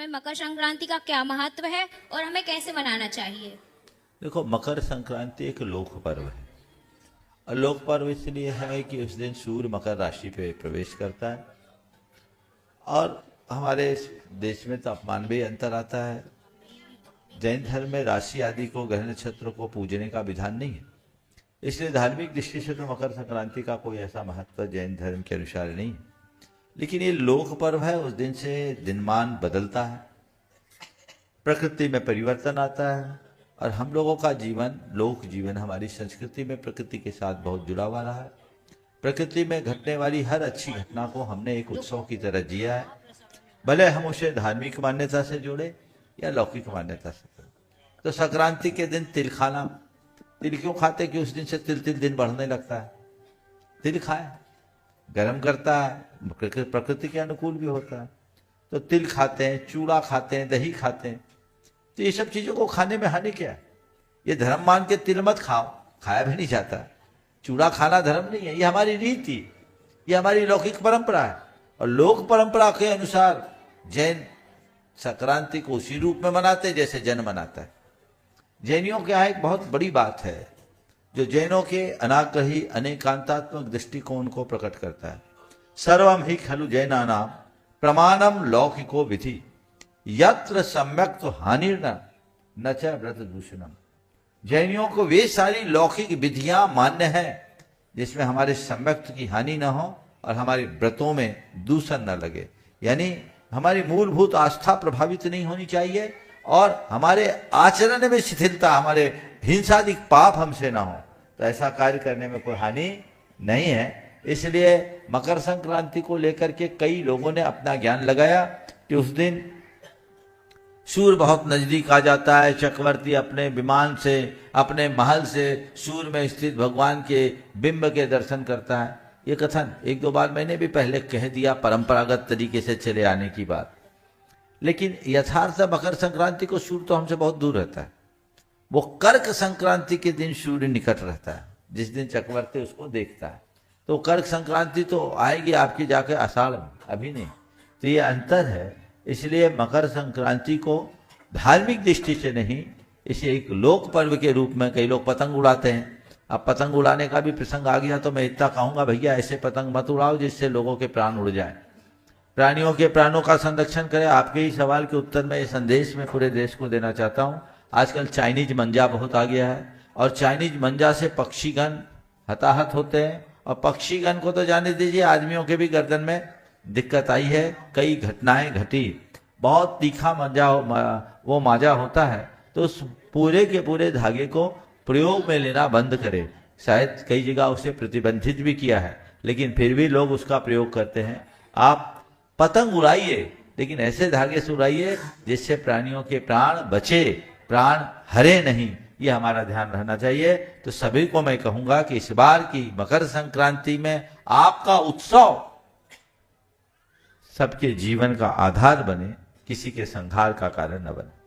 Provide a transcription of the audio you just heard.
में मकर संक्रांति का क्या महत्व है और हमें कैसे मनाना चाहिए? देखो, मकर संक्रांति एक लोक पर्व है और लोक पर्व इसलिए है कि उस दिन सूर्य मकर राशि पे प्रवेश करता है और हमारे देश में तापमान भी अंतर आता है। जैन धर्म में राशि आदि को, ग्रह नक्षत्र को पूजने का विधान नहीं है, इसलिए धार्मिक दृष्टि से तो मकर संक्रांति का कोई ऐसा महत्व जैन धर्म के अनुसार नहीं है। लेकिन ये लोक पर्व है, उस दिन से दिनमान बदलता है, प्रकृति में परिवर्तन आता है और हम लोगों का जीवन, लोक जीवन, हमारी संस्कृति में प्रकृति के साथ बहुत जुड़ा हुआ रहा है। प्रकृति में घटने वाली हर अच्छी घटना को हमने एक उत्सव की तरह जिया है, भले हम उसे धार्मिक मान्यता से जोड़े या लौकिक मान्यता से जोड़े। तो संक्रांति के दिन तिल खाना, तिल क्यों खाते कि उस दिन से तिल दिन बढ़ने लगता है। तिल खाए, गर्म करता है, प्रकृति के अनुकूल भी होता है, तो तिल खाते हैं, चूड़ा खाते हैं, दही खाते हैं। तो ये सब चीजों को खाने में हानि क्या है? ये धर्म मान के तिल मत खाओ, खाया भी नहीं जाता। चूड़ा खाना धर्म नहीं है, ये हमारी रीति, ये हमारी लौकिक परंपरा है। और लोक परंपरा के अनुसार जैन संक्रांति को उसी रूप में मनाते जैसे जैन मनाता है। जैनियों के यहाँ एक बहुत बड़ी बात है जो जैनों के अनाग्रही अनेकांतात्मक दृष्टिकोण को प्रकट करता है। सर्वम ही खलु जैनानाम प्रमाणम लौकिको विधि यत्र सम्यक तो हानिर्न न च व्रत दूषणम। जैनियों को वे सारी लौकिक विधियां मान्य है जिसमें हमारे सम्यक की हानि न हो और हमारे व्रतों में दूषण न लगे, यानी हमारी मूलभूत आस्था प्रभावित नहीं होनी चाहिए और हमारे आचरण में शिथिलता, हमारे हिंसादिक पाप हमसे ना हो। तो ऐसा कार्य करने में कोई हानि नहीं है। इसलिए मकर संक्रांति को लेकर के कई लोगों ने अपना ज्ञान लगाया कि उस दिन सूर्य बहुत नजदीक आ जाता है। चक्रवर्ती अपने विमान से, अपने महल से सूर्य में स्थित भगवान के बिंब के दर्शन करता है। ये कथन एक दो बार मैंने भी पहले कह दिया, परंपरागत तरीके से चले आने की बात। लेकिन यथार्थ मकर संक्रांति को सूर्य तो हमसे बहुत दूर रहता है। वो कर्क संक्रांति के दिन सूर्य निकट रहता है, जिस दिन चक्रवर्ती उसको देखता है। तो कर्क संक्रांति तो आएगी आपकी जाके आषाढ़ में, अभी नहीं। तो ये अंतर है। इसलिए मकर संक्रांति को धार्मिक दृष्टि से नहीं, इसे एक लोक पर्व के रूप में कई लोग पतंग उड़ाते हैं। अब पतंग उड़ाने का भी प्रसंग आ गया तो मैं इतना कहूंगा, भैया ऐसे पतंग मत उड़ाओ जिससे लोगों के प्राण उड़ जाए। प्राणियों के प्राणों का संरक्षण करें। आपके ही सवाल के उत्तर में ये संदेश मैं पूरे देश को देना चाहता हूँ। आजकल चाइनीज मंजा बहुत आ गया है और चाइनीज मंजा से पक्षीगण हताहत होते हैं और पक्षीगण को तो जाने दीजिए, आदमियों के भी गर्दन में दिक्कत आई है। कई घटनाएं घटी, बहुत तीखा मंजा वो माजा होता है। तो उस पूरे के पूरे धागे को प्रयोग में लेना बंद करें। शायद कई जगह उसे प्रतिबंधित भी किया है, लेकिन फिर भी लोग उसका प्रयोग करते हैं। आप पतंग उड़ाइए, लेकिन ऐसे धागे से उड़ाइए जिससे प्राणियों के प्राण बचे, प्राण हरे नहीं। ये हमारा ध्यान रहना चाहिए। तो सभी को मैं कहूंगा कि इस बार की मकर संक्रांति में आपका उत्सव सबके जीवन का आधार बने, किसी के संहार का कारण न बने।